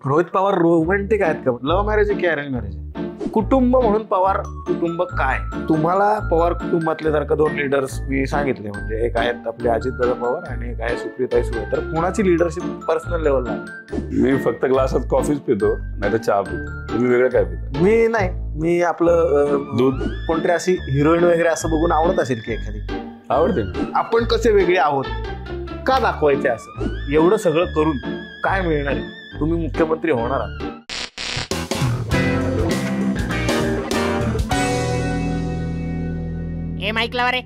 Rohit Pawar romantic आहेत का? Love marriage आहे की अरेंज मॅरेज आहे? कुटुंब म्हणून पवार कुटुंब काय? तुम्हाला पवार कुटुंबातले जर का दोन लीडर्स मी सांगितले, म्हणजे एक आहेत आपले अजितदादा पवार आणि एक आहे सुप्रियाताई सुळे, तर कोणाची लिडरशिप पर्सनल लेवलला? मी फक्त ग्लासात कॉफीच पितो, नाही तर चहा पितो. तुम्ही वेगळं काय पिता? मी नाही, मी आपलं दूध. कोणतरी अशी हिरोईन वगैरे असं बघून आवडत असेल की एखादी? आवडते ना. आपण कसे वेगळे आहोत का दाखवायचे? असं एवढं सगळं करून काय मिळणार आहे? तुम्ही मुख्यमंत्री होणार आहात. ए माईक लावा रे.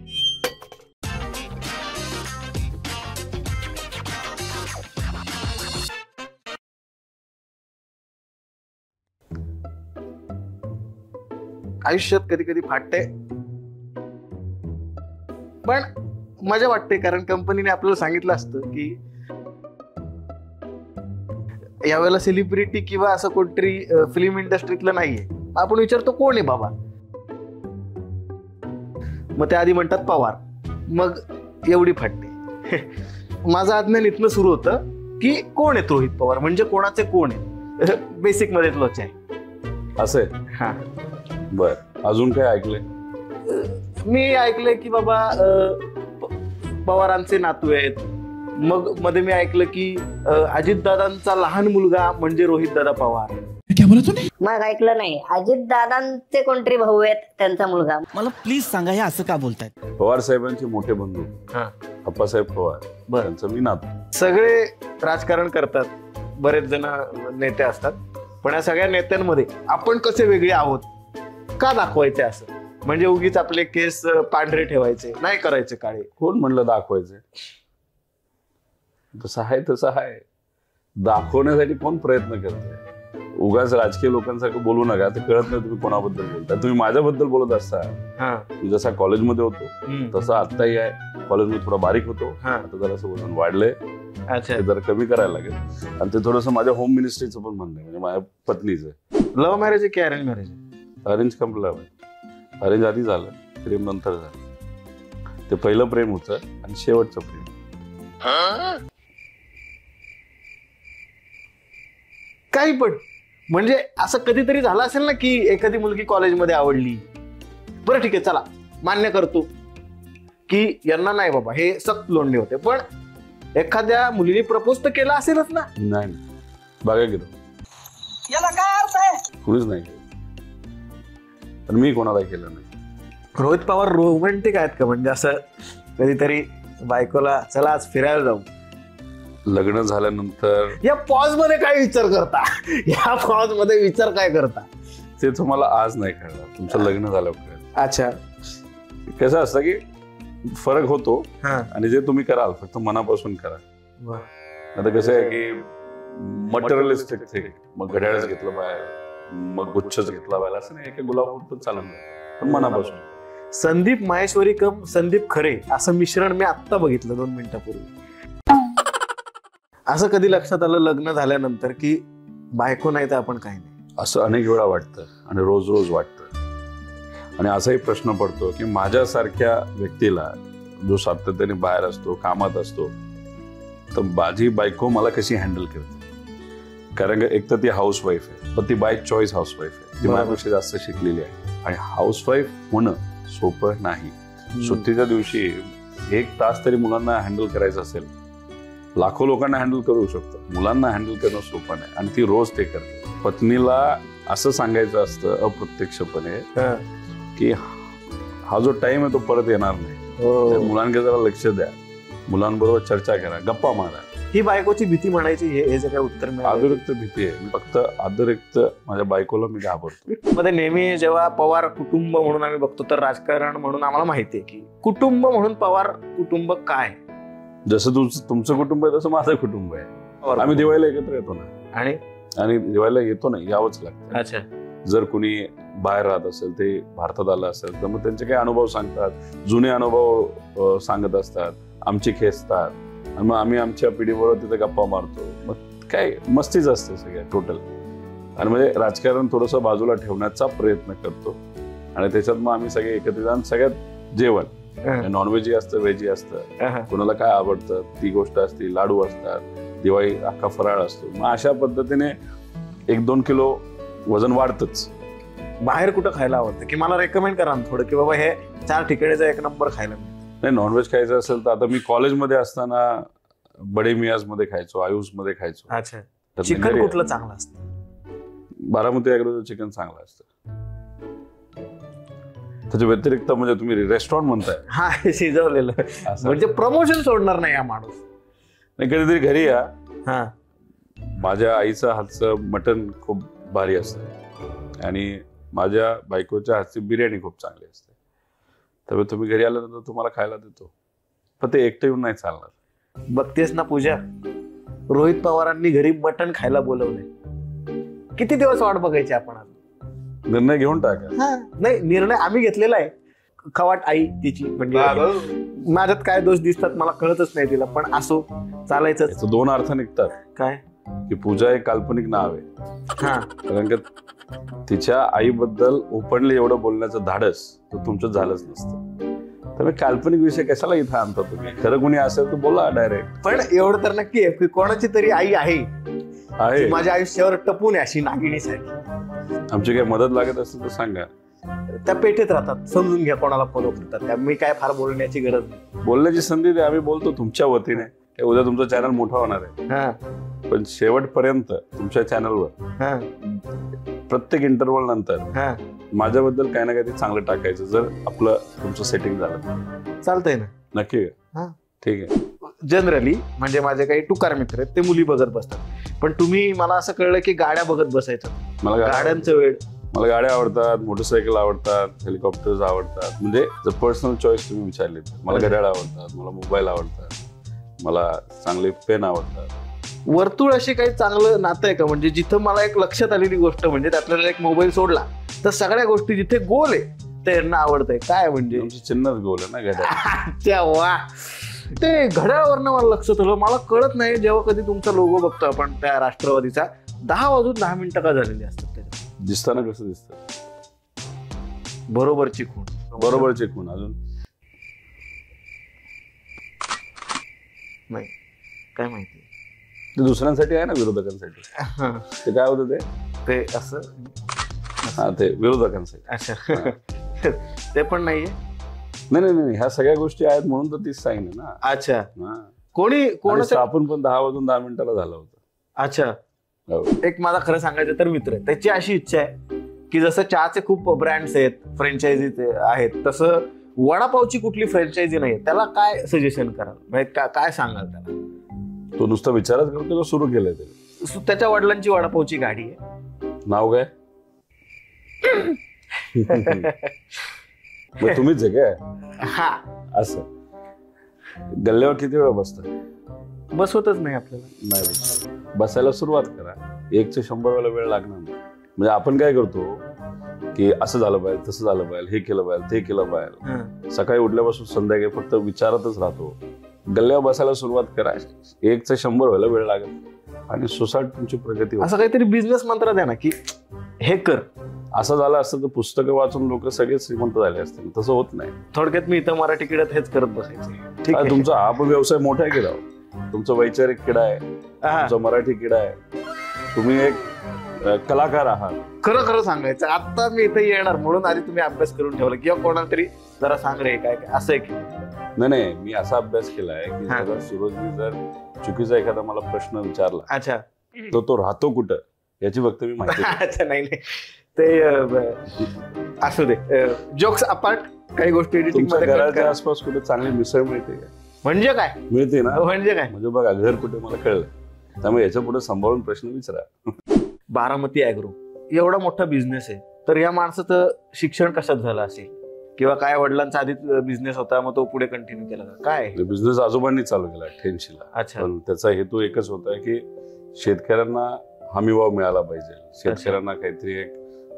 आयुष्यात कधी कधी फाटते, पण मजा वाटते, कारण कंपनीने आपल्याला सांगितलं असतं की यावेळेला सेलिब्रिटी किंवा असं कोणतरी फिल्म इंडस्ट्रीतलं नाहीये. आपण विचारतो कोण आहे बाबा, मग त्या आधी म्हणतात पवार, मग एवढी फाटते. माझं अज्ञान इथनं सुरू होतं की कोण आहे रोहित पवार, म्हणजे कोणाचे कोण आहे, बेसिक मध्येच लोच आहे. असं हा, बर. अजून काय ऐकलंय? मी ऐकलंय की बाबा पवारांचे नातू आहेत. मग मध्ये मी ऐकलं की अजितदादांचा लहान मुलगा म्हणजे रोहितदादा पवार. मग ऐकलं नाही, अजित दादांचे कोणतरी भाऊ आहेत, त्यांचा मुलगा. मला प्लीज सांगा हे असं का बोलतायत? पवार साहेबांचे मोठे बंधू अप्पासाहेब पवार, त्यांचं मी नातू. सगळे राजकारण करतात, बरेच जण नेते असतात, पण या सगळ्या नेत्यांमध्ये आपण कसे वेगळे आहोत का दाखवायचे? असं म्हणजे उगीच आपले केस पांढरे ठेवायचे नाही, करायचे काळे. कोण म्हणलं दाखवायचे? तसं आहे तसं आहे. दाखवण्यासाठी कोण प्रयत्न करतोय? उगाच राजकीय लोकांसारखं बोलू नका, ते कळत नाही तुम्ही कोणाबद्दल बोलता. तुम्ही माझ्याबद्दल बोलत असता. मी जसा कॉलेजमध्ये होतो तसा आत्ताही आहे. कॉलेजमध्ये थोडा बारीक होतो, आता जरासं वजन वाढलंय, ते जरा कमी करायला लागेल. आणि ते थोडंसं माझ्या होम मिनिस्ट्रीचं पण म्हणणं आहे, म्हणजे माझ्या पत्नीचं. लव्ह मॅरेज आहे की अरेंज मॅरेज आहे? अरेंज कम लव्ह आहे. अरेंज आधी झालं, प्रेम नंतर झालं. ते पहिलं प्रेम होतं आणि शेवटचं प्रेम. काही पण म्हणजे असं कधीतरी झालं असेल ना की एखादी मुलगी कॉलेजमध्ये आवडली, बरं ठीक आहे चला मान्य करतो की यांना नाही बाबा हे सक्त लोंढे होते, पण एखाद्या मुलीने प्रपोज तर केला असेलच ना? नाही, बघा गेलो याला काय अर्थ आहे? कुणीच नाही केलं, पण मी कोणाला केलं नाही. रोहित पवार रोमॅन्टिक आहेत का? म्हणजे असं कधीतरी बायकोला चला आज फिरायला जाऊ, लग्न झाल्यानंतर या पॉज मध्ये काय विचार करता? या पॉज मध्ये विचार काय करता? ते तुम्हाला आज नाही कळणार, तुमचं लग्न झाल्यावर कळेल. अच्छा, कसं असतं की फरक होतो, आणि जे तुम्ही कराल फक्त मनापासून करा. आता कसं आहे की मटेरियलिस्टिक थिंग, मग घड्याळच घेतलं बाहेर, मग गुच्छच घेतला बाहेर, असं नाही. एका गुलाबावर चालत नाही, पण मनापासून. संदीप माहेश्वरी कम संदीप खरे असं मिश्रण मी आत्ता बघितलं 2 मिनिटापूर्वी. असं कधी लक्षात आलं लग्न झाल्यानंतर की बायको नाही तर आपण काही नाही? असं अनेक वेळा वाटतं आणि रोज रोज वाटतं. आणि असाही प्रश्न पडतो की माझ्यासारख्या व्यक्तीला जो सातत्याने बाहेर असतो, कामात असतो, तर माझी बायको मला कशी हँडल करते? कारण एक तर ती हाऊसवाईफ आहे, पण ती बाय चॉईस हाऊसवाईफ आहे. ती माझ्यापेक्षा जास्त शिकलेली आहे. आणि हाऊसवाईफ होणं सोपं नाही. सुट्टीच्या दिवशी 1 तास तरी मुलांना हँडल करायचं असेल, लाखो लोकांना हँडल करू शकतो, मुलांना हँडल करणं सोपं नाही. आणि ती रोज ते करते. पत्नीला असं सांगायचं असतं अप्रत्यक्षपणे की हा जो टाइम आहे तो परत येणार नाही, मुलांकडे जरा लक्ष द्या, मुलांबरोबर चर्चा करा, गप्पा मारा. ही बायकोची भीती म्हणायची, हे जे काय उत्तर अतिरिक्त भीती आहे. फक्त अतिरिक्त माझ्या बायकोला मी घाबरतो. मध्ये नेहमी जेव्हा पवार कुटुंब म्हणून आम्ही बघतो, तर राजकारण म्हणून आम्हाला माहिती आहे की कुटुंब म्हणून पवार कुटुंब काय? जसं तुमचं कुटुंब आहे तसं माझं कुटुंब आहे. आम्ही दिवाळीला एकत्र येतो ना, आणि दिवाळीला येतो ना, यावंच लागतं. अच्छा, जर कुणी बाहेर राहत असेल, ते भारतात आलं असेल, तर मग त्यांचे काही अनुभव सांगतात, जुने अनुभव सांगत असतात, आमची खेचतात, आणि मग आम्ही आमच्या पिढीबरोबर तिथे गप्पा मारतो. मग काय मस्तीच असते सगळ्या टोटल. आणि म्हणजे राजकारण थोडंसं बाजूला ठेवण्याचा प्रयत्न करतो. आणि त्याच्यात मग आम्ही सगळे एकत्रित, आणि सगळ्यात जेवण नॉनव्हेज असतं, व्हेज असतं, कोणाला काय आवडतं ती गोष्ट असते, लाडू असतात, दिवाळी अख्खा फराळ असतो. मग अशा पद्धतीने 1-2 किलो वजन वाढतच. बाहेर कुठं खायला आवडतं की मला रेकमेंड करा ना थोडं की बाबा हे 4 ठिकाणीचा 1 नंबर खायला मिळतं? नाही, नॉनव्हेज खायचं असेल तर आता मी कॉलेजमध्ये असताना बडे मियाज मध्ये खायचो, आयुष मध्ये खायचो. अच्छा, तर चिकन घरी- कुठलं चांगलं असतं? बारामती ॲग्रोचं चिकन चांगलं असतं. त्याच्या व्यतिरिक्त म्हणजे तुम्ही रेस्टॉरंट म्हणताय हा, शिजवलेलं असं. म्हणजे प्रमोशन सोडणार नाही हा माणूस. नाही, कधीतरी घरी या. हा, माझ्या आईचं हातचं मटण खूप भारी असतं आणि माझ्या बायकोच्या हातची बिर्याणी खूप चांगली असते. त्यामुळे तुम्ही घरी आल्यानंतर तुम्हाला खायला देतो, पण ते एकटं येऊन नाही चालणार. बघतेस ना पूजा, रोहित पवारांनी घरी मटण खायला बोलवलंय. किती दिवस वाट बघायची आपण आता? निर्णय घेऊन टाका. नाही, निर्णय आम्ही घेतलेला आहे. खवाट आई तिची, म्हणजे माझ्यात काय दोष दिसतात मला कळतच नाही तिला, पण असो, चालायचं. याचं 2 अर्थ निघतात. काय? की पूजा एक काल्पनिक नाव आहे, हा, कारण की तिच्या आईबद्दल ओपनली एवढं बोलण्याचं धाडस तर तुमचं झालंच नसतं. त्यामुळे काल्पनिक विषय कशाला इथं आणता तुम्ही? खरं कुणी असेल तर बोला डायरेक्ट. पण एवढं तर नक्की आहे की कोणाची तरी आई आहे आहे, माझ्या आयुष्यावर टपून आहे अशी नागिणीसारखी. आमची काही मदत लागत असेल तर सांगा. त्या पेठेत राहतात, समजून घ्या कोणाला फॉलो करतात त्या. मी काय फार बोलण्याची गरज नाही. बोलण्याची संधी द्या, आम्ही बोलतो तुमच्या वतीने. हे उद्या तुमचं चॅनल मोठा होणार आहे, हा, पण शेवटपर्यंत तुमच्या चॅनलवर हा, प्रत्येक इंटरव्हल नंतर हा, माझ्याबद्दल काही ना काही चांगलं टाकायचं, जर आपलं तुमचं सेटिंग झालं. चालतंय ना? नक्की हा. ठीक आहे. जनरली म्हणजे माझे काही टुकार मित्र आहेत ते मुली बघत बसतात, पण तुम्ही मला असं कळलं की गाड्या बघत बसायचं. मला गाड्यांचं वेळ. मला गाड्या आवडतात, मोटरसायकल आवडतात, हेलिकॉप्टर्स आवडतात. म्हणजे जर पर्सनल चॉईस तुम्ही विचारली तर मला घड्याळ आवडतात, मला मोबाईल आवडतात, मला चांगले पेन आवडतात. वर्तुळ अशी काही चांगलं नातं आहे का, म्हणजे जिथं मला एक लक्षात आलेली गोष्ट म्हणजे त्यातला एक मोबाईल सोडला तर सगळ्या गोष्टी जिथे गोल आहे ते यांना आवडतंय? काय म्हणजे तुमची चिन्हच गोल आहे ना घड्याळ. तेव्हा ते घड्याळावरनं मला लक्षात आलं. मला कळत नाही, जेव्हा कधी तुमचा लोगो बघतो आपण त्या राष्ट्रवादीचा, 10 का झालेली असतात त्याच्यात. दिसताना कसं दिसतं? बरोबर चिकून. बरोबर चिकून. अजून नाही, काय माहिती. ते दुसऱ्यांसाठी आहे ना, विरोधकांसाठी. ते काय होतं ते असं. हा, ते विरोधकांसाठी. अच्छा, ते पण नाहीये. नाही, ह्या सगळ्या गोष्टी आहेत म्हणून तर तीच साईन आहे ना. अच्छा, हा. कोणी कोणाचं? आपण पण 10 झालं होतं. अच्छा, हो. एक माझा खरं सांगायचं तर मित्र आहे, त्याची अशी इच्छा आहे की जसं चहाचे खूप ब्रँड्स आहेत, फ्रँचायझी आहेत, तसं वडापावची कुठली फ्रँचायझी नाही. त्याला काय सजेशन कराल, म्हणजे काय सांगाल त्याला? तो नुसता विचारच करतो का सुरू केलंय त्याने? त्याच्या वडिलांची वडापावची गाडी आहे. नाव काय? मग तुम्हीच आहे काय? हा, असं गल्ल्यावर किती वेळा बसता? बसवतच नाही आपल्याला. नाही बसत. बसायला सुरुवात करा. 1 ते 100 वेळा वेळ लागणार नाही. म्हणजे आपण काय करतो की असं झालं पाहिजे, तसं झालं पाहिजे, हे केलं पाहिजे, ते केलं पाहिजे. सकाळी उठल्यापासून संध्याकाळी फक्त विचारतच राहतो. गल्ल्यावर बसायला सुरुवात करा. 1 ते 100 व्हायला वेळ लागेल आणि सोसायटी तुमची प्रगती होईल. असं काहीतरी बिझनेस मंत्र द्या ना की हे कर. असं झालं असतं तर पुस्तकं वाचून लोक सगळे श्रीमंत झाले असते. तसं होत नाही. थोडक्यात मी इथं मराठी किड्यात हेच करत बसायचं. ठीक आहे. तुमचा हा पण व्यवसाय मोठा आहे की राव. तुमचा वैचारिक किडा आहे, तुमचा मराठी किडा आहे, तुम्ही एक कलाकार आहात. खरं सांगायचं, आता मी इथे येणार म्हणून आधी तुम्ही अभ्यास करून ठेवला किंवा कोणाला तरी जरा सांग रे काय काय असं आहे की नाही, मी असा अभ्यास केलाय की जर सुरजनी जर चुकीचा एखादा मला प्रश्न विचारला, अच्छा, तर तो राहतो कुठं याची फक्त मी माहिती. अच्छा, नाही ते असू दे. जोक्स अपार्ट, काही गोष्टी एडिटिंग तुमच्या मध्ये घराच्या आसपास कुठे चांगली मिसळ मिळते का? म्हणजे काय मिळते ना. म्हणजे काय म्हणजे बघा, घर कुठे मला कळलं. त्यामुळे याच्या पुढे सांभाळून प्रश्न विचारा. बारामती ॲग्रो एवढा मोठा बिझनेस आहे, तर या माणसाचं शिक्षण कशात झालं असेल किंवा काय? वडिलांचा आधी बिझनेस होता, मग तो पुढे कंटिन्यू केला का काय? बिझनेस आजोबांनी चालू केला 88 ला. अच्छा, पण त्याचा हेतू एकच होता की शेतकऱ्यांना हमीभाव मिळाला पाहिजे, शेतकऱ्यांना काहीतरी एक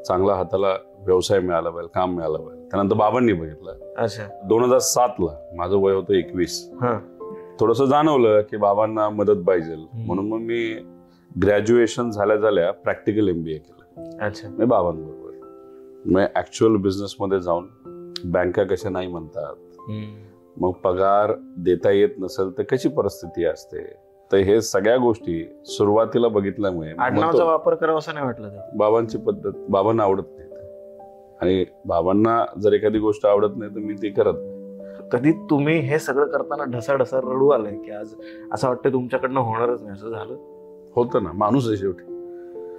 चांगला हाताला व्यवसाय मिळाला पाहिजे, काम मिळालं पाहिजे. त्यानंतर बाबांनी बघितलं. अच्छा, 2007 ला माझं वय होतं 21. थोडस जाणवलं की बाबांना मदत पाहिजे, म्हणून मग मी ग्रॅज्युएशन झाल्या प्रॅक्टिकल MBA केलं. अच्छा, मी बाबांबरोबर. मग ऍक्च्युअल बिझनेस मध्ये जाऊन बँका कशा नाही म्हणतात, मग पगार देता येत नसेल तर कशी परिस्थिती असते, तर हे सगळ्या गोष्टी सुरुवातीला बघितल्यामुळे आडनावाचा वापर करावा असं नाही वाटलं तर. बाबांची पद्धत बाबांना आवडत नाही आणि बाबांना जर एखादी गोष्ट आवडत नाही तर मी ती करत नाही. कधी तुम्ही हे सगळं करताना ढसाढसा रडू आलाय की आज असं वाटतं तुमच्याकडनं होणारच नाही, असं झालं? होतं ना, माणूस आहे शेवटी.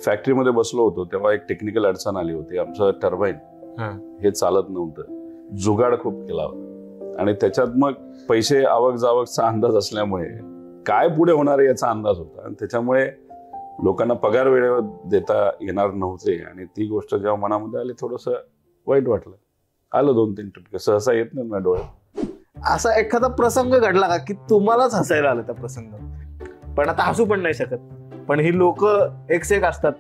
फॅक्टरीमध्ये बसलो होतो तेव्हा एक टेक्निकल अडचण आली होती. आमचं टर्बाईन हे चालत नव्हतं, जुगाड खूप केला होता आणि त्याच्यात मग पैसे आवक जावकचा अंदाज असल्यामुळे काय पुढे होणार आहे याचा अंदाज होता आणि त्याच्यामुळे लोकांना पगार वेळेवर देता येणार नव्हते आणि ती गोष्ट जेव्हा मनामध्ये आली थोडंसं वाईट वाटलं. आलं 2-3 टक्के, सहसा येत नाही माझ्या डोळ्यात. असा एखादा प्रसंग घडला का की तुम्हालाच हसायला आलं त्या प्रसंग, पण आता हसू पण नाही शकत, पण ही लोक एक असतात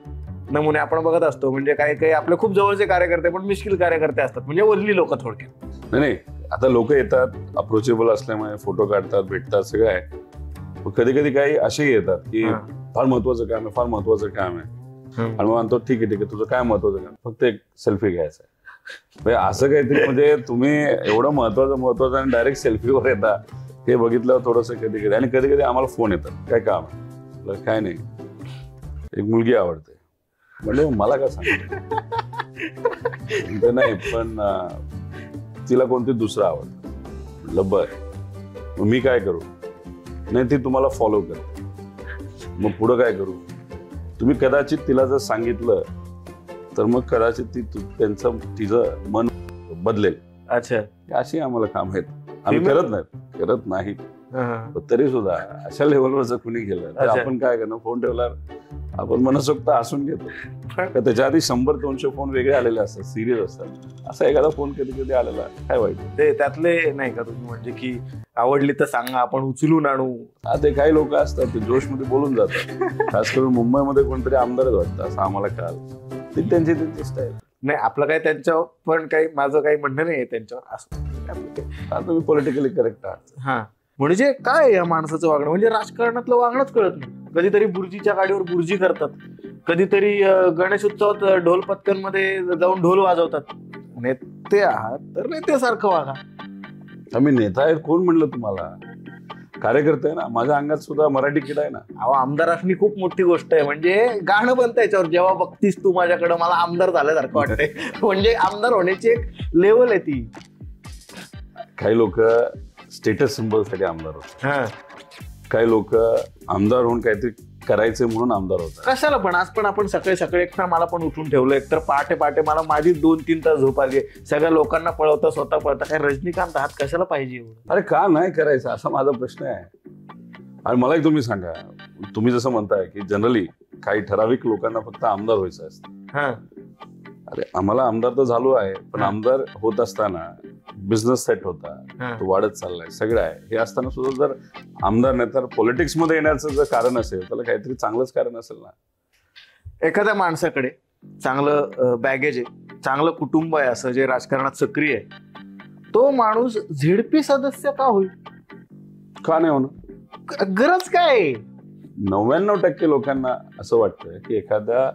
नमुने आपण बघत असतो. म्हणजे काही काही आपले खूप जवळचे कार्यकर्ते पण मिश्किल कार्यकर्ते असतात, म्हणजे वल्ली लोक थोडक्यात. नाही, आता लोक येतात अप्रोचेबल असल्यामुळे, फोटो काढतात, भेटतात, सगळं आहे. कधी कधी काही असेही येतात की फार महत्वाचं काम आहे, फार महत्वाचं काम आहे, आणि मग म्हणतो ठीक आहे तुझं काय महत्वाचं काम, फक्त एक सेल्फी घ्यायचा आहे. असं काहीतरी म्हणजे तुम्ही एवढं महत्वाचं आणि डायरेक्ट सेल्फीवर येता हे बघितल्यावर थोडंसं कधी कधी. आणि कधी कधी आम्हाला फोन येतात, काय काम आहे, काय नाही, एक मुलगी आवडते. म्हणजे मला काय सांगते नाही पण तिला कोणती दुसरं आवडतं. म्हटलं बरं, मग मी काय करू? नाही ती तुम्हाला फॉलो करते. मग पुढं काय करू? तुम्ही कदाचित तिला जर सांगितलं तर मग कदाचित ती तिचं मन बदलेल. अच्छा, अशी आम्हाला काम आहेत. आम्ही करत नाही तरी सुद्धा अशा लेवलवर जर कुणी गेलं तर आपण काय करणार? फोन ठेवला आपण मनसोक्त हसून घेतो. त्याच्या आधी 100-200 फोन वेगळे आलेले असतात, सिरियस असतात. असा एखादा फोन कधी कधी आलेला काय वाईट? ते त्यातले नाही का तुम्ही म्हणजे की आवडली तर सांगा, आपण उचलून आणू. ते काही लोक असतात ते जोश मध्ये बोलून जातात. खास करून मुंबईमध्ये कोणतरी आमदारच वाटतं असं आम्हाला कळालं. ती त्यांची स्टाईल नाही. आपलं काही त्यांच्यावर पण काही माझं काही म्हणणं नाही त्यांच्यावर असं. तुम्ही पॉलिटिकली करेक्ट आहात. हा, म्हणजे काय या माणसाचं वागणं, म्हणजे राजकारणातलं वागणंच कळत नाही. कधीतरी बुर्जीच्या गाडीवर बुर्जी करतात, कधीतरी गणेश उत्सवात ढोल पथकांमध्ये जाऊन ढोल वाजवतात. नेते आहात तर नेत्यासारखं वागा. आम्ही नेता आहेत कोण म्हणलं तुम्हाला? कार्यकर्ते आहे ना. माझ्या अंगात सुद्धा मराठी किडा आहे ना. अहो, आमदार असणी खूप मोठी गोष्ट आहे. म्हणजे गाणं बनतं याच्यावर, जेव्हा बघतीस तू माझ्याकडे मला आमदार झाल्यासारखं वाटतंय. म्हणजे आमदार होण्याची एक लेवल आहे ती. काही लोक स्टेटस सिम्बॉल साठी आमदार होतात, काही लोक आमदार होऊन काहीतरी करायचे म्हणून आमदार होतात. कशाला पण? आज पण आपण सकाळी एकदा मला पण उठून ठेवलं. एकतर पहाटे मला माझी 2-3 तास झोप आली. सगळ्या लोकांना पळवता, स्वतः पळता. काय रजनीकांत आहात, कशाला पाहिजे? अरे का नाही करायचं असा माझा प्रश्न आहे. आणि मला एक तुम्ही सांगा, तुम्ही जसं म्हणताय की जनरली काही ठराविक लोकांना फक्त आमदार व्हायचं असतं. अरे आम्हाला आमदार तर झालो आहे, पण आमदार होत असताना बिझनेस सेट होता, तो वाढत चाललाय, सगळं आहे. हे असताना सुद्धा जर आमदार नाही तर पॉलिटिक्स मध्ये येण्याचं जर कारण असेल त्याला काहीतरी चांगलंच कारण असेल ना. एखाद्या माणसाकडे चांगलं बॅगेज आहे, चांगलं कुटुंब आहे, असं जे राजकारणात सक्रिय आहे, तो माणूस झेडपी सदस्य का होईल? का नाही होणार? गरज काय? 99% लोकांना असं वाटतं की एखाद्या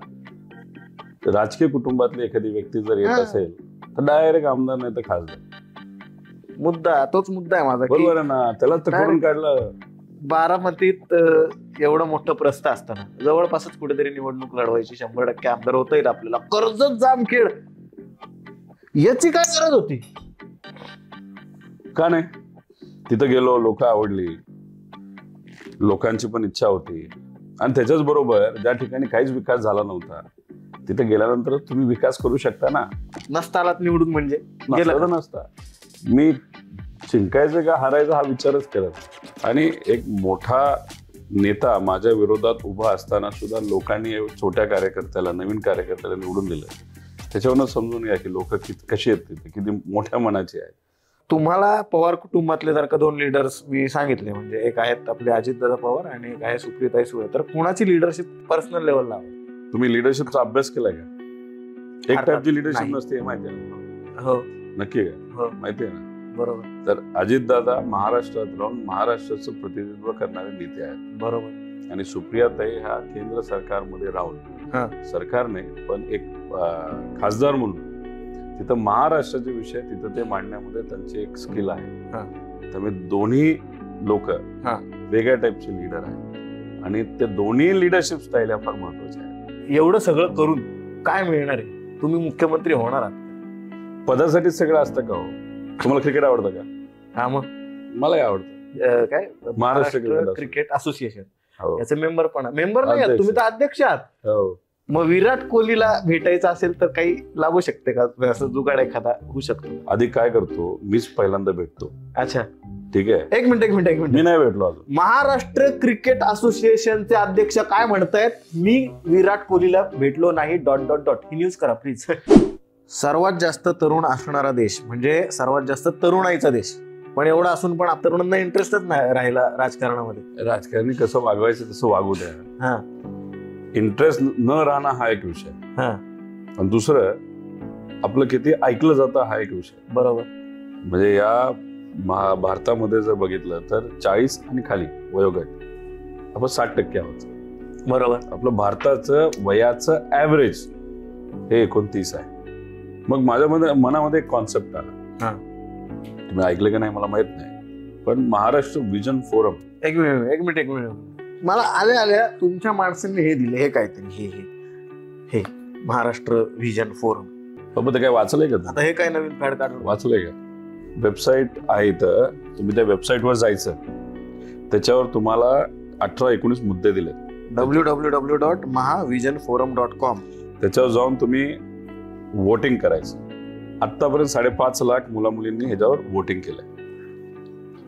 राजकीय कुटुंबातली एखादी व्यक्ती जर येत असेल तर डायरेक्ट आमदार नाही तर खासदार. तोच मुद्दा आहे माझा. बरोबर आहे ना, त्याला तर करून काढलं. बारामतीत एवढं मोठं प्रस्थ असताना जवळपासच कुठेतरी निवडणूक लढवायची, 100% आमदार होता येईल आपल्याला. कर्जत जामखेड याची काय गरज होती? का नाही? तिथं गेलो, लोक आवडली, लोकांची पण इच्छा होती. आणि त्याच्याच बरोबर ज्या ठिकाणी काहीच विकास झाला नव्हता तिथे गेल्यानंतर तुम्ही विकास करू शकता ना. नसतालात निवडून म्हणजे गेला नसता. मी जिंकायचं का हारायचं हा विचारच करत. आणि एक मोठा नेता माझ्या विरोधात उभा असताना सुद्धा लोकांनी छोट्या कार्यकर्त्याला, नवीन कार्यकर्त्याला निवडून दिलं. त्याच्यावरून समजून घ्या की लोक कशी आहेत तिथे, किती मोठ्या मनाची आहेत. तुम्हाला पवार कुटुंबातले जर का 2 लीडर्स मी सांगितले, म्हणजे एक आहेत आपले अजितदादा पवार आणि एक आहे सुप्रियाताई सुळे, तर कुणाची लिडरशिप पर्सनल लेवलला आवडते? तुम्ही लिडरशिपचा अभ्यास केलाय का? एक टाईपची लिडरशिप नसते, माहिती आहे ना? हो, नक्की आहे, माहिती आहे ना? बरोबर. तर अजितदादा महाराष्ट्रात राहून महाराष्ट्राचं प्रतिनिधित्व करणारे नेते आहेत. बरोबर. आणि सुप्रियाताई हा केंद्र सरकारमध्ये राहून, सरकार नाही पण एक खासदार म्हणून तिथं महाराष्ट्राचे विषय तिथं ते मांडण्यामध्ये त्यांची एक स्किल आहे. त्यामुळे दोन्ही लोक वेगळ्या टाईपचे लीडर आहेत आणि ते दोन्ही लिडरशिप स्टाईल या फार महत्वाच्या आहेत. एवढं सगळं करून काय मिळणार आहे? तुम्ही मुख्यमंत्री होणार आहात. पदासाठीच सगळं असतं का हो? तुम्हाला क्रिकेट आवडतं का? हा मग मलाही आवडतं. काय महाराष्ट्र क्रिकेट असोसिएशन हो. याचे मेंबर मेंबर नाही आहात तुम्ही, तर अध्यक्ष आहात. हो. मग विराट कोहलीला भेटायचं असेल तर काही लागू शकते का? असं जुगाड एखादा होऊ शकतो? आधी काय करतो, मीच पहिल्यांदा भेटतो. अच्छा ठीक आहे, एक मिनिट. मी नाही भेटलो अजून. महाराष्ट्र क्रिकेट असोसिएशनचे अध्यक्ष काय म्हणतायत? मी विराट कोहलीला भेटलो नाही ... ही न्यूज करा प्लीज. सर्वात जास्त तरुण असणारा देश म्हणजे सर्वात जास्त तरुणाईचा देश, पण एवढा असून पण तरुणांना इंटरेस्टच नाही राहिला राजकारणामध्ये. राजकारणी कसं वागवायचं तसं वागू द्या. हा, इंटरेस्ट न राहणं हा एक विषय, हा, आणि दुसरं आपलं किती ऐकलं जातं हा एक विषय. बरोबर. म्हणजे या भारतामध्ये जर बघितलं तर 40 आणि खाली वयोगट आपण 60% आहोत. बरोबर. आपलं भारताचं वयाचं ऍव्हरेज हे 29 आहे. मग माझ्या मनामध्ये एक कॉन्सेप्ट आला, तुम्ही ऐकलं का नाही मला माहित नाही, पण महाराष्ट्र विजन फोरम. एक मिनिट मला आल्या तुमच्या माणसांनी हे दिले, हे काहीतरी हे महाराष्ट्र व्हिजन फोरम. बाबा ते काय वाचलंय का? आता हे काय नवीन फॅड काढलं? वाचलंय का? वेबसाईट आहे, तर तुम्ही त्या वेबसाईटवर जायचं, त्याच्यावर तुम्हाला 18-19 मुद्दे दिले. www.mahavisionforum.com. त्याच्यावर जाऊन तुम्ही वोटिंग करायचं. आतापर्यंत 5.5 लाख मुला मुलींनी ह्याच्यावर वोटिंग केलंय.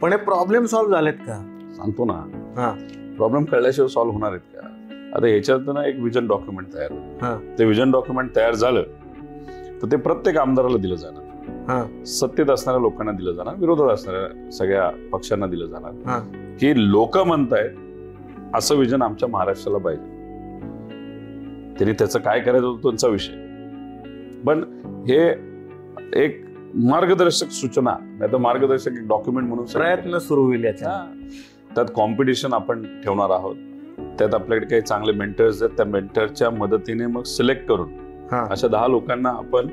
पण हे प्रॉब्लेम सॉल्व्ह झालेत का? सांगतो ना. हा, प्रॉब्लेम कळल्याशिवाय सॉल्व्ह होणार आहेत का? आता ह्याच्यात ना एक विजन डॉक्युमेंट तयार होतं. ते विजन डॉक्युमेंट तयार झालं तर ते प्रत्येक आमदाराला दिलं जाणार, सत्तेत असणाऱ्या लोकांना दिलं जाणार, विरोधात असणाऱ्या सगळ्या पक्षांना दिलं जाणार, की लोक म्हणतायत असं विजन आमच्या महाराष्ट्राला पाहिजे. त्यांनी त्याचं काय करायचं होतं त्यांचा विषय, पण हे एक मार्गदर्शक सूचना नाही तर मार्गदर्शक एक डॉक्युमेंट म्हणून प्रयत्न सुरू होईल याचा. त्यात कॉम्पिटिशन आपण ठेवणार आहोत. त्यात आपल्याकडे काही चांगले मेंटर्स आहेत, त्या मेंटरच्या मदतीने मग सिलेक्ट करून अशा 10 लोकांना आपण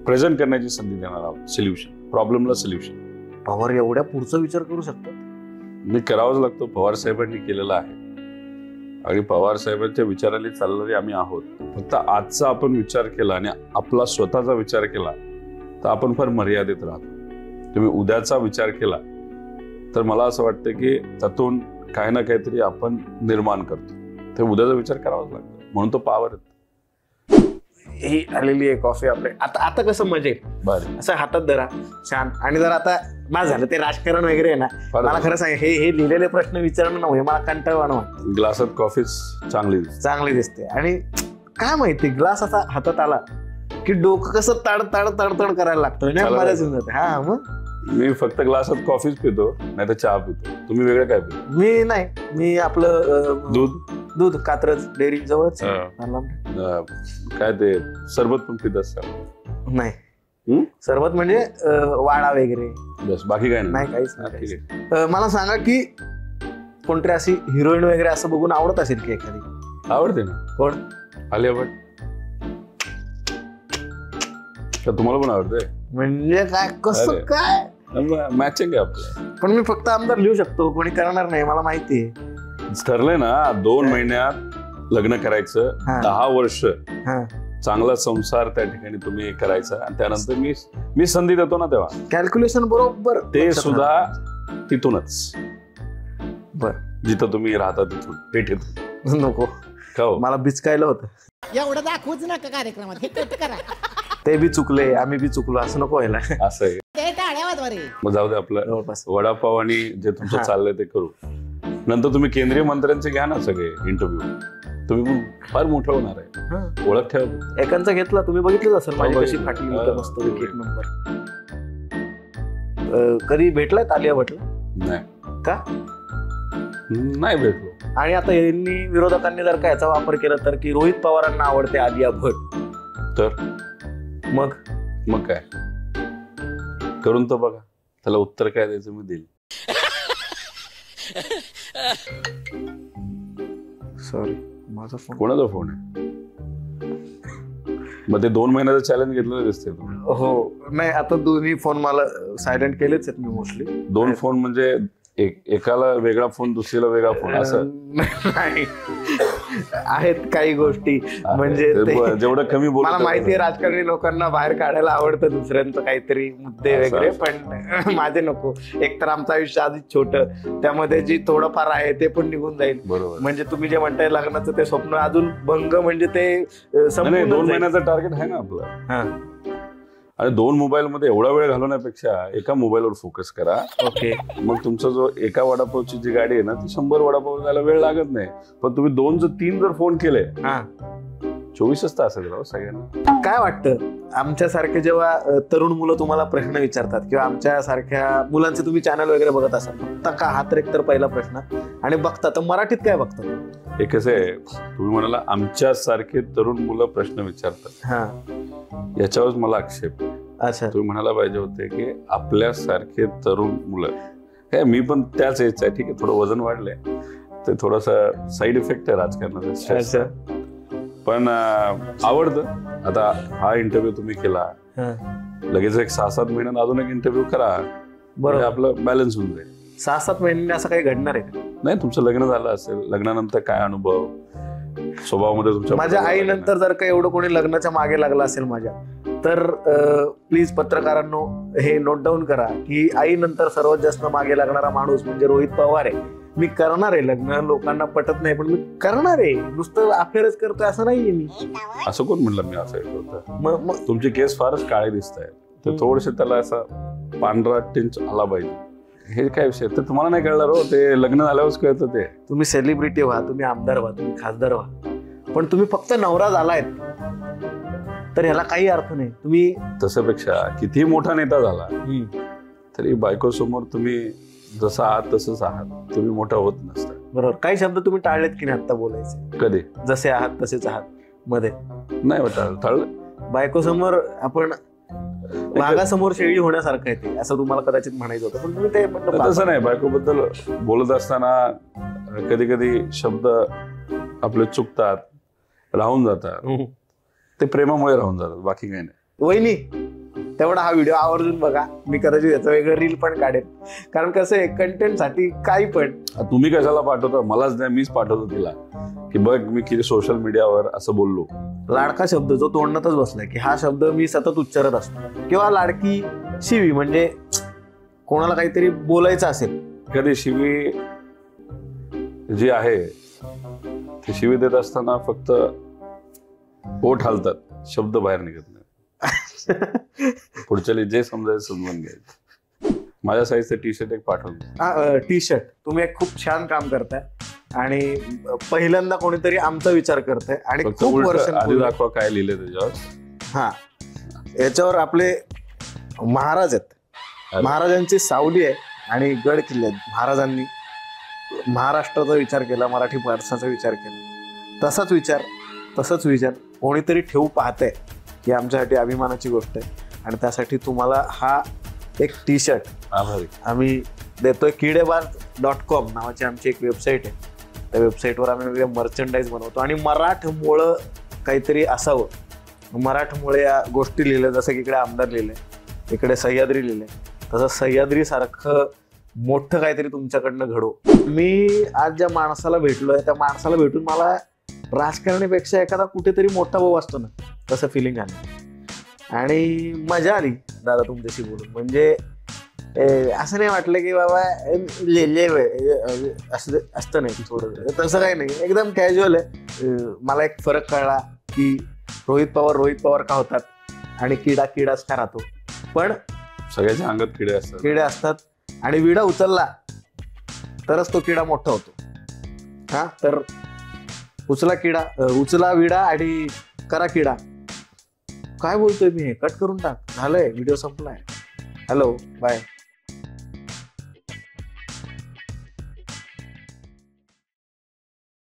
प्रेझेंट करण्याची संधी देणार आहोत. प्रॉब्लेमला सोल्युशन. पवार एवढ्या पुढचा विचार करू शकतात? मी करावाच लागतो. पवार साहेबांनी केलेला आहे आणि पवार साहेबांच्या विचाराने चालणारे आम्ही आहोत. फक्त आजचा आपण विचार केला आणि आपला स्वतःचा विचार केला तर आपण फार मर्यादित राहतो. तुम्ही उद्याचा विचार केला तर मला असं वाटतं की त्यातून काही ना काहीतरी आपण निर्माण करतो. ते उद्याचा विचार करावाच लागतो, म्हणून तो पॉवर येतो. ही आलेली आहे कॉफी आपले. आता कसं मजेत बरं असं हातात धरा छान. आणि जर आता माझं झालं ते राजकारण वगैरे आहे ना, मला खरं सांग हे लिहिलेले प्रश्न विचारणं नव्हे, मला कंटाळवाणं वाटतं. ग्लासात कॉफी चांगली दिसते. आणि काय माहिती ग्लास असा हातात आला की डोकं कसं ताड करायला लागतं. मलाच होऊन जाते. हा, मग मी फक्त ग्लासात कॉफीच पितो, नाही तर चहा पितो. तुम्ही वेगळं काय पितो? मी नाही, मी आपलं दूध कात्रज डेअरी जवळच. काय ते सरबत पण पित असतात? नाही, सरबत म्हणजे वाडा वगैरे बस, बाकी काय नाही. काहीच नाही. मला सांगा की कोणतरी अशी हिरोईन वगैरे असं बघून आवडत असेल की एखादी? आवडते ना. कोण? आलिया भट. तुम्हाला पण आवडते? म्हणजे काय कसं काय मॅचिंग आहे आपलं. पण मी फक्त आमदार लिहू शकतो, कोणी करणार नाही मला माहिती आहे. ठरलंय ना 2 महिन्यात लग्न करायचं, 10 वर्ष चांगला संसार त्या ठिकाणी तुम्ही करायचा, आणि त्यानंतर मी संधी देतो ना तेव्हा कॅल्क्युलेशन बरोबर ते सुद्धा तिथूनच. बर, जिथं तुम्ही राहता तिथून पेठेतून. नको का मला बिचकायला होतं. एवढं दाखवूच नका कार्यक्रमात, हे कट करा. ते बी चुकले, आम्ही बी चुकलो, असं नको व्हायला. असं आहे. ते टाळ्या वाजवा रे. मग जाऊ दे, आपलं वडापाव आणि जे तुमचं चाललंय ते करू. नंतर तुम्ही केंद्रीय मंत्र्यांचे घ्या ना सगळे इंटरव्ह्यू. तुम्ही फार मोठं होणार आहे, ओळख ठेवा. एकांचा घेतला तुम्ही बघितलंच असेल माझी कशी फाटली मस्त एक नंबर. कधी भेटलाय आलिया भटला? नाही. का नाही भेटलो. आणि आता यांनी विरोधकांनी जर का याचा वापर केला तर की रोहित पवारांना आवडते आलिया भट, तर मग काय करून तर बघा. त्याला उत्तर काय द्यायचं मी देईल. सॉरी, माझा फोन. कोणाचा फोन आहे? मग ते 2 महिन्याचं चॅलेंज घेतलेलं दिसते. हो, नाही आता दोन्ही फोन मला सायलेंट केलेच आहेत मी मोस्टली. 2 फोन म्हणजे एकाला वेगळा फोन, दुसरीला वेगळा फोन, असं नाही. आहेत काही गोष्टी म्हणजे जेवढं कमी मला माहिती आहे राजकारणी लोकांना बाहेर काढायला आवडतं दुसऱ्यांचं काहीतरी मुद्दे वगैरे, पण माझे नको. एकतर आमचं आयुष्य आधीच छोटं, त्यामध्ये जी थोडंफार आहे ते पण निघून जाईल. बरोबर. म्हणजे तुम्ही जे म्हणताय लग्नाचं ते स्वप्न अजून भंग, म्हणजे ते 2 महिन्याचं टार्गेट आहे ना आपलं. हा. आणि 2 मोबाईल मध्ये एवढा वेळ घालवण्यापेक्षा एका मोबाईलवर फोकस करा. ओके. मग तुमचा जो एका वडापावची जी गाडी आहे ना ती 100 वडापाव जायला वेळ लागत नाही. पण तुम्ही 2-3 जर फोन केले, 24च तास आहे सगळ्यांना. काय वाटतं आमच्यासारखे जेव्हा तरुण मुलं तुम्हाला प्रश्न विचारतात, किंवा आमच्या सारख्या मुलांचे तुम्ही चॅनल वगैरे बघत असाल, बघता का? हा तर एकतर पहिला प्रश्न. आणि बघता तर मराठीत काय बघता? हे कसं आहे, तुम्ही म्हणाला आमच्यासारखे तरुण मुलं प्रश्न विचारतात, हा, याच्यावर मला आक्षेप. अच्छा. तुम्ही म्हणायला पाहिजे होते की आपल्यासारखे तरुण मुलं. हे मी पण त्याच एजचा आहे, ठीक आहे, थोडं वजन वाढलंय, ते थोडासा साईड इफेक्ट आहे राजकारणाचा, पण आवडतं. आता हा इंटरव्ह्यू तुम्ही केला, लगेच एक 6-7 महिन्यात अजून एक इंटरव्ह्यू करा, बरोबर, आपलं बॅलन्स होऊन जाईल. 6-7 महिन्यांनी असं काही घडणार आहे का? नाही, तुमचं लग्न झालं असेल, लग्नानंतर काय अनुभव स्वभावामध्ये तुमच्या? माझ्या आईनंतर जर का एवढं कोणी लग्नाच्या मागे लागलं असेल माझ्या, तर प्लीज पत्रकारांनो हे नोट डाऊन करा की आईनंतर सर्वात जास्त मागे लागणारा माणूस म्हणजे रोहित पवार आहे. मी करणार आहे लग्न, लोकांना पटत नाही पण मी करणार आहे. नुसतं अफेअरच करतोय असं नाहीये मी. असं कोण म्हणलं मी असं होतं? मग तुमची केस फारच काळे दिसत आहेत, तर थोडेसे त्याला असा पांढरा टिंच आला पाहिजे. हे काय विषय, तर तुम्हाला नाही कळणार हो, ते लग्न झाल्यावरच कळतं. ते तुम्ही सेलिब्रिटी व्हा, तुम्ही आमदार व्हा, तुम्ही खासदार व्हा, पण तुम्ही फक्त नवरा झालाय तर ह्याला काही अर्थ नाही. तुम्ही तशापेक्षा किती मोठा नेता झाला तरी बायको समोर तुम्ही जसं आहात तसंच आहात, तुम्ही मोठा होत नसता. बरोबर. काही शब्द तुम्ही टाळलेत की नाही आता बोलायचे? कधी? जसे आहात तसेच आहात मध्ये नाही टाळलं. बायको समोर आपण वाघासमोर शेळी होण्यासारखं आहे ते, असं तुम्हाला कदाचित म्हणायचं होतं, पण तुम्ही ते तसं नाही. बायको बद्दल बोलत असताना कधी कधी शब्द आपले चुकतात, राहून जातात. ते प्रेमामुळे राहून जातात, बाकी काही नाही. वहिनी तेवढा हा व्हिडिओ आवर्जून बघा. मी कदाचित याचं वेगळं रील पण काढेन, कारण कसं आहे कंटेंट साठी काही पण. तुम्ही कशाला पाठवता? मलाच नाही, मीच पाठवतो तिला की बघ मी किती सोशल मीडियावर असं बोललो. लाडका शब्द जो तोंडातच बसलाय की हा शब्द मी सतत उच्चारत असतो, किंवा लाडकी शिवी म्हणजे कोणाला काहीतरी बोलायचं असेल, कधी शिवी जी आहे ती शिवी देत असताना फक्त पोट हालतात, शब्द बाहेर निघत नाही. पुढच्याला जे समजायचं समजून घ्यायचं. माझ्या साईजचं टी-शर्ट एक पाठवलं. टी-शर्ट तुम्ही एक खूप छान काम करताय आणि पहिल्यांदा कोणीतरी आमचा विचार करताय आणि खूप वर्ष आधी दाखवा काय लिहिलंय त्याच्यावर. हा, याच्यावर आपले महाराज आहेत, महाराजांची सावली आहे आणि गड किल्ले आहेत. महाराजांनी महाराष्ट्राचा विचार केला, मराठी माणसाचा विचार केला. तसाच विचार कोणीतरी ठेवू पाहतंय ही आमच्यासाठी अभिमानाची गोष्ट आहे. आणि त्यासाठी तुम्हाला हा एक टी-शर्ट आम्ही देतोय. kidebaaz.com नावाची आमची एक वेबसाईट आहे. त्या वेबसाईटवर आम्ही वेगळे मर्चंडाईज बनवतो आणि मराठमोळं काहीतरी असावं. मराठमोळे या गोष्टी लिहिल्या, जसं की इकडे आमदार लिहिले, इकडे सह्याद्री लिहिले, तसं सह्याद्री सारखं मोठं काहीतरी तुमच्याकडनं घडो. मी आज ज्या माणसाला भेटलोय त्या माणसाला भेटून मला राजकारणापेक्षा एखादा कुठेतरी मोठा भाऊ असतो ना, तसं फिलिंग आलं आणि मजा आली दादा तुमच्याशी बोलून. म्हणजे असं नाही वाटलं की बाबा असतं नाही, थोडं तसं काही नाही, एकदम कॅज्युअल आहे. मला एक फरक कळला की रोहित पवार का होतात आणि किडाच का राहतो. पण सगळ्याच्या अंगात किडे असतात आणि विडा उचलला तरच तो किडा मोठा होतो. हा, तर उचला विडा आणि करा किडा. काय बोलतोय मी, हे कट करून टाक, झालंय, व्हिडिओ संपलाय. Hello, bye.